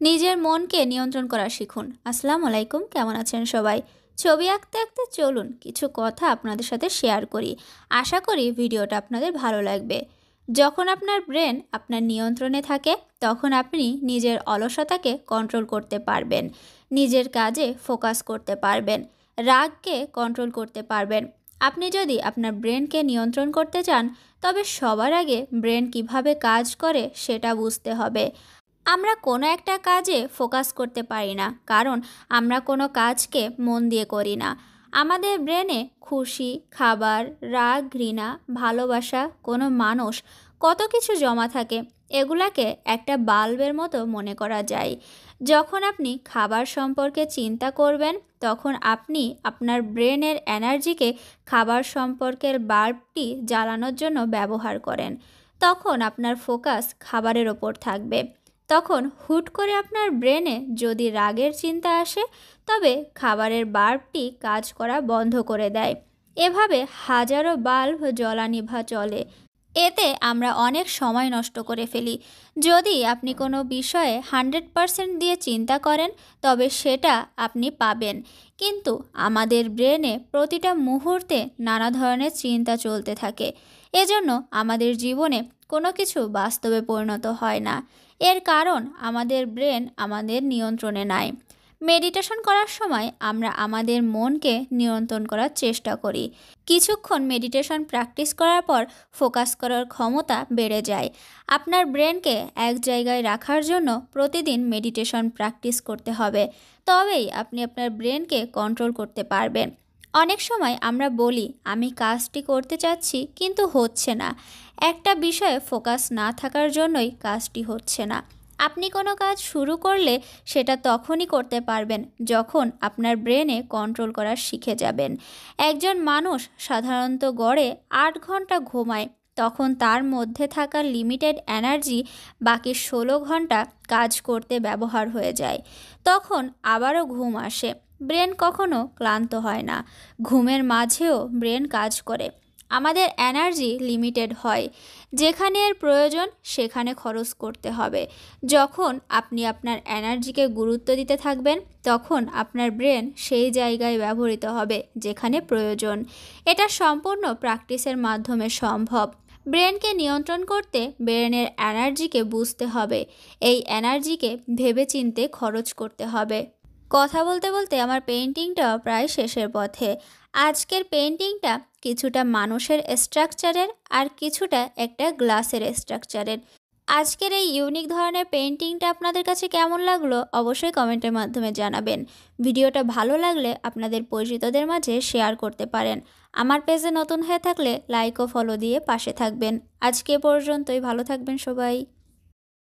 নিজের মনকে নিয়ন্ত্রণ করা শিখুন। আসসালামু আলাইকুম, কেমন আছেন সবাই? ছবি আঁকতে আঁকতে চলুন কিছু কথা আপনাদের সাথে শেয়ার করি। আশা করি ভিডিওটা আপনাদের ভালো লাগবে। যখন আপনার ব্রেন আপনার নিয়ন্ত্রণে থাকে, তখন আপনি নিজের অলসতাকে কন্ট্রোল করতে পারবেন, নিজের কাজে ফোকাস করতে পারবেন, রাগকে কন্ট্রোল করতে পারবেন। আপনি যদি আপনার ব্রেনকে নিয়ন্ত্রণ করতে চান, তবে সবার আগে ব্রেন কিভাবে কাজ করে সেটা বুঝতে হবে। আমরা কোনো একটা কাজে ফোকাস করতে পারি না, কারণ আমরা কোনো কাজকে মন দিয়ে করি না। আমাদের ব্রেনে খুশি, খাবার, রাগ, ঘৃণা, ভালোবাসা, কোনো মানুষ, কত কিছু জমা থাকে। এগুলাকে একটা বাল্বের মতো মনে করা যায়। যখন আপনি খাবার সম্পর্কে চিন্তা করবেন, তখন আপনি আপনার ব্রেনের এনার্জিকে খাবার সম্পর্কের বাল্বটি জ্বালানোর জন্য ব্যবহার করেন। তখন আপনার ফোকাস খাবারের ওপর থাকবে। তখন হুট করে আপনার ব্রেনে যদি রাগের চিন্তা আসে, তবে খাবারের বাল্বটি কাজ করা বন্ধ করে দেয়। এভাবে হাজারো বাল্ব জ্বলা নিভা চলে। এতে আমরা অনেক সময় নষ্ট করে ফেলি। যদি আপনি কোনো বিষয়ে 100% দিয়ে চিন্তা করেন, তবে সেটা আপনি পাবেন। কিন্তু আমাদের ব্রেনে প্রতিটা মুহূর্তে নানা ধরনের চিন্তা চলতে থাকে। এজন্য আমাদের জীবনে কোনো কিছু বাস্তবে পরিণত হয় না। এর কারণ আমাদের ব্রেন আমাদের নিয়ন্ত্রণে নাই। মেডিটেশন করার সময় আমরা আমাদের মনকে নিয়ন্ত্রণ করার চেষ্টা করি। কিছুক্ষণ মেডিটেশন প্র্যাকটিস করার পর ফোকাস করার ক্ষমতা বেড়ে যায়। আপনার ব্রেনকে এক জায়গায় রাখার জন্য প্রতিদিন মেডিটেশন প্র্যাকটিস করতে হবে। তবেই আপনি আপনার ব্রেনকে কন্ট্রোল করতে পারবেন। অনেক সময় আমরা বলি, আমি কাজটি করতে চাচ্ছি কিন্তু হচ্ছে না। একটা বিষয়ে ফোকাস না থাকার জন্যই কাজটি হচ্ছে না। আপনি কোনো কাজ শুরু করলে সেটা তখনই করতে পারবেন যখন আপনার ব্রেনে কন্ট্রোল করা শিখে যাবেন। একজন মানুষ সাধারণত গড়ে 8 ঘন্টা ঘুমায়। তখন তার মধ্যে থাকা লিমিটেড এনার্জি বাকি 16 ঘন্টা কাজ করতে ব্যবহার হয়ে যায়। তখন আবারও ঘুম আসে। ব্রেন কখনো ক্লান্ত হয় না। ঘুমের মাঝেও ব্রেন কাজ করে। আমাদের এনার্জি লিমিটেড হয়। যেখানে এর প্রয়োজন সেখানে খরচ করতে হবে। যখন আপনি আপনার এনার্জিকে গুরুত্ব দিতে থাকবেন, তখন আপনার ব্রেন সেই জায়গায় ব্যবহৃত হবে যেখানে প্রয়োজন। এটা সম্পূর্ণ প্র্যাকটিসের মাধ্যমে সম্ভব। ব্রেনকে নিয়ন্ত্রণ করতে ব্রেনের এনার্জিকে বুঝতে হবে। এই এনার্জিকে ভেবেচিন্তে খরচ করতে হবে। কথা বলতে বলতে আমার পেইন্টিংটা প্রায় শেষের পথে। আজকের পেইন্টিংটা কিছুটা মানুষের স্ট্রাকচারের আর কিছুটা একটা গ্লাসের স্ট্রাকচারের। আজকের এই ইউনিক ধরনের পেইন্টিংটা আপনাদের কাছে কেমন লাগলো অবশ্যই কমেন্টের মাধ্যমে জানাবেন। ভিডিওটা ভালো লাগলে আপনাদের পরিচিতদের মাঝে শেয়ার করতে পারেন। আমার পেজে নতুন হয়ে থাকলে লাইক ও ফলো দিয়ে পাশে থাকবেন। আজকে পর্যন্তই, ভালো থাকবেন সবাই।